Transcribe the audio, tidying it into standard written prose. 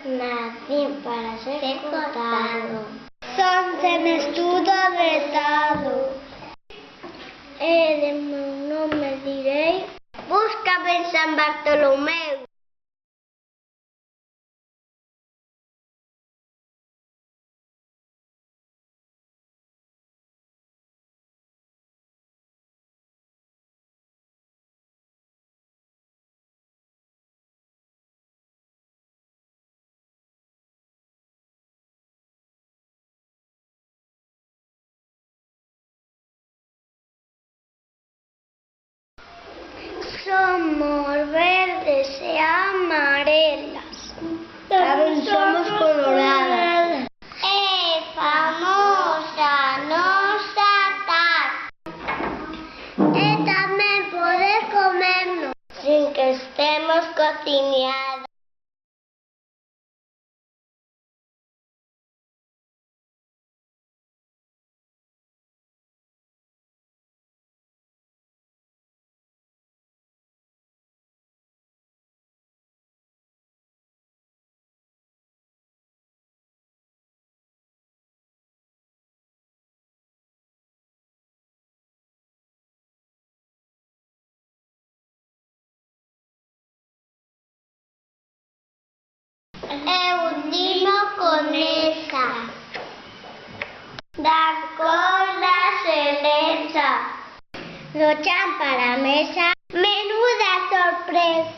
Nacen para ser cortado. Son semestudo retado. De meu nome direi, búscame en San Bartolomeu. Somos verdes e amarelas. Tamén somos coloradas. É famosa nosa tarta. E tamén pode comernos sin que estemos cociñadas. Eu dimo con esa da cor da cereza. Do chan para a mesa, menuda sorpresa.